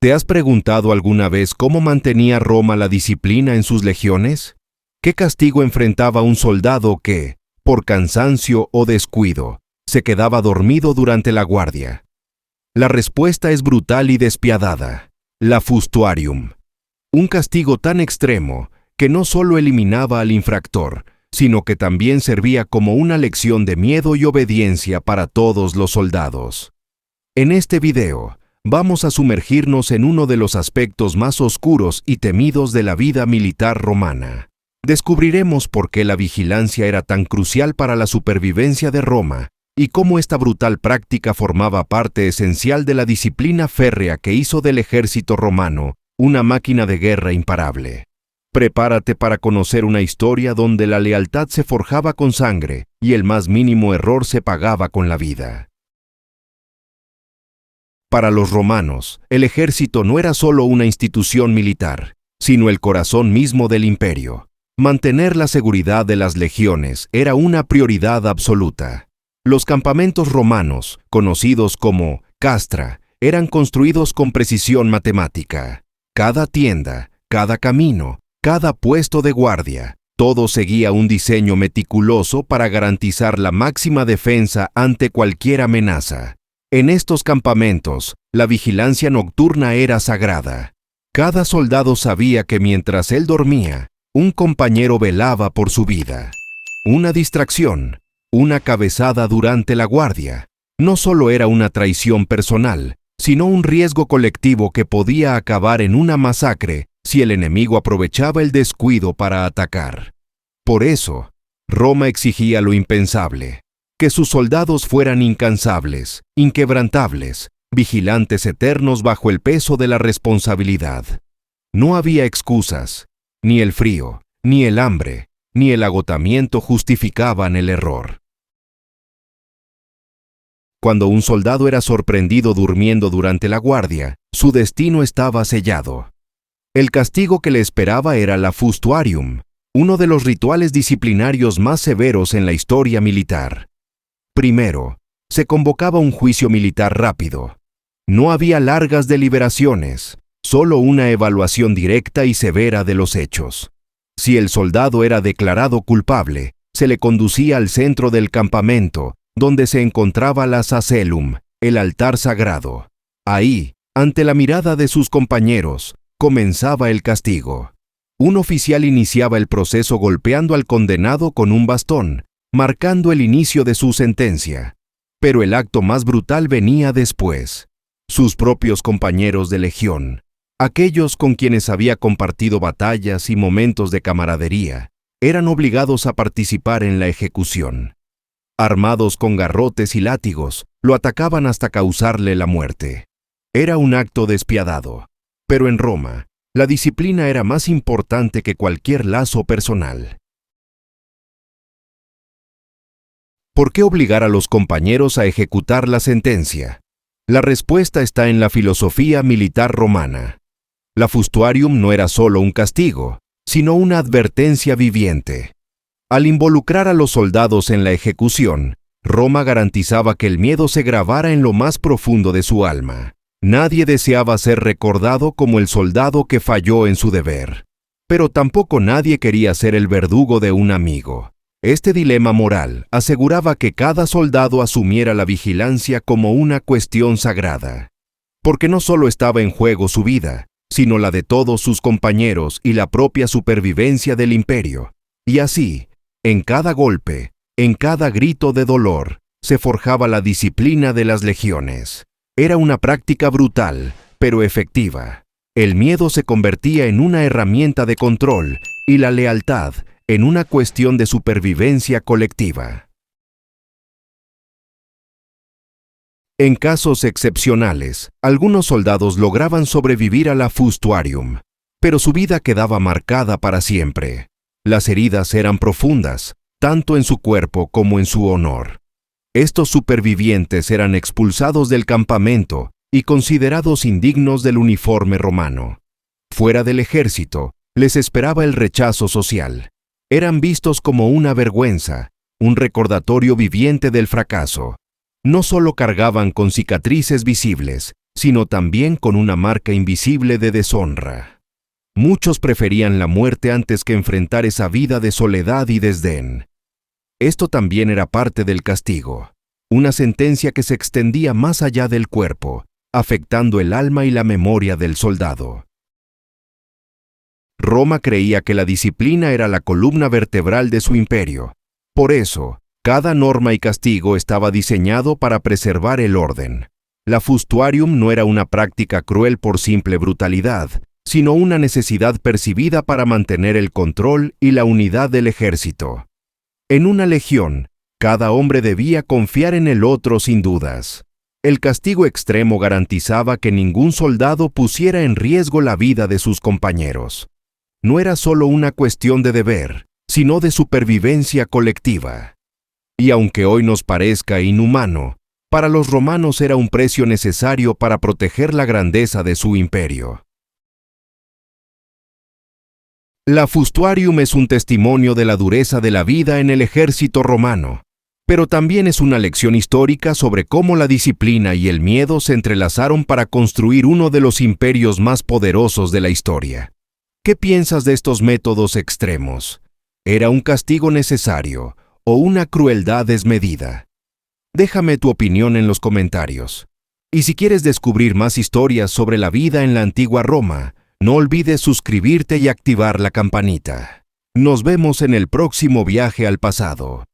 ¿Te has preguntado alguna vez cómo mantenía Roma la disciplina en sus legiones? ¿Qué castigo enfrentaba un soldado que, por cansancio o descuido, se quedaba dormido durante la guardia? La respuesta es brutal y despiadada: la fustuarium. Un castigo tan extremo que no solo eliminaba al infractor, sino que también servía como una lección de miedo y obediencia para todos los soldados. En este video, vamos a sumergirnos en uno de los aspectos más oscuros y temidos de la vida militar romana. Descubriremos por qué la vigilancia era tan crucial para la supervivencia de Roma y cómo esta brutal práctica formaba parte esencial de la disciplina férrea que hizo del ejército romano una máquina de guerra imparable. Prepárate para conocer una historia donde la lealtad se forjaba con sangre y el más mínimo error se pagaba con la vida. Para los romanos, el ejército no era solo una institución militar, sino el corazón mismo del imperio. Mantener la seguridad de las legiones era una prioridad absoluta. Los campamentos romanos, conocidos como castra, eran construidos con precisión matemática. Cada tienda, cada camino, cada puesto de guardia, todo seguía un diseño meticuloso para garantizar la máxima defensa ante cualquier amenaza. En estos campamentos, la vigilancia nocturna era sagrada. Cada soldado sabía que mientras él dormía, un compañero velaba por su vida. Una distracción, una cabezada durante la guardia, no solo era una traición personal, sino un riesgo colectivo que podía acabar en una masacre si el enemigo aprovechaba el descuido para atacar. Por eso, Roma exigía lo impensable: que sus soldados fueran incansables, inquebrantables, vigilantes eternos bajo el peso de la responsabilidad. No había excusas, ni el frío, ni el hambre, ni el agotamiento justificaban el error. Cuando un soldado era sorprendido durmiendo durante la guardia, su destino estaba sellado. El castigo que le esperaba era la fustuarium, uno de los rituales disciplinarios más severos en la historia militar. Primero, se convocaba un juicio militar rápido. No había largas deliberaciones, solo una evaluación directa y severa de los hechos. Si el soldado era declarado culpable, se le conducía al centro del campamento, donde se encontraba la sacellum, el altar sagrado. Ahí, ante la mirada de sus compañeros, comenzaba el castigo. Un oficial iniciaba el proceso golpeando al condenado con un bastón, marcando el inicio de su sentencia. Pero el acto más brutal venía después. Sus propios compañeros de legión, aquellos con quienes había compartido batallas y momentos de camaradería, eran obligados a participar en la ejecución. Armados con garrotes y látigos, lo atacaban hasta causarle la muerte. Era un acto despiadado, pero en Roma, la disciplina era más importante que cualquier lazo personal. ¿Por qué obligar a los compañeros a ejecutar la sentencia? La respuesta está en la filosofía militar romana. La fustuarium no era solo un castigo, sino una advertencia viviente. Al involucrar a los soldados en la ejecución, Roma garantizaba que el miedo se grabara en lo más profundo de su alma. Nadie deseaba ser recordado como el soldado que falló en su deber. Pero tampoco nadie quería ser el verdugo de un amigo. Este dilema moral aseguraba que cada soldado asumiera la vigilancia como una cuestión sagrada. Porque no solo estaba en juego su vida, sino la de todos sus compañeros y la propia supervivencia del imperio. Y así, en cada golpe, en cada grito de dolor, se forjaba la disciplina de las legiones. Era una práctica brutal, pero efectiva. El miedo se convertía en una herramienta de control y la lealtad en una cuestión de supervivencia colectiva. En casos excepcionales, algunos soldados lograban sobrevivir a la fustuarium, pero su vida quedaba marcada para siempre. Las heridas eran profundas, tanto en su cuerpo como en su honor. Estos supervivientes eran expulsados del campamento y considerados indignos del uniforme romano. Fuera del ejército, les esperaba el rechazo social. Eran vistos como una vergüenza, un recordatorio viviente del fracaso. No solo cargaban con cicatrices visibles, sino también con una marca invisible de deshonra. Muchos preferían la muerte antes que enfrentar esa vida de soledad y desdén. Esto también era parte del castigo, una sentencia que se extendía más allá del cuerpo, afectando el alma y la memoria del soldado. Roma creía que la disciplina era la columna vertebral de su imperio. Por eso, cada norma y castigo estaba diseñado para preservar el orden. La fustuarium no era una práctica cruel por simple brutalidad, sino una necesidad percibida para mantener el control y la unidad del ejército. En una legión, cada hombre debía confiar en el otro sin dudas. El castigo extremo garantizaba que ningún soldado pusiera en riesgo la vida de sus compañeros. No era solo una cuestión de deber, sino de supervivencia colectiva. Y aunque hoy nos parezca inhumano, para los romanos era un precio necesario para proteger la grandeza de su imperio. La fustuarium es un testimonio de la dureza de la vida en el ejército romano, pero también es una lección histórica sobre cómo la disciplina y el miedo se entrelazaron para construir uno de los imperios más poderosos de la historia. ¿Qué piensas de estos métodos extremos? ¿Era un castigo necesario o una crueldad desmedida? Déjame tu opinión en los comentarios. Y si quieres descubrir más historias sobre la vida en la antigua Roma, no olvides suscribirte y activar la campanita. Nos vemos en el próximo viaje al pasado.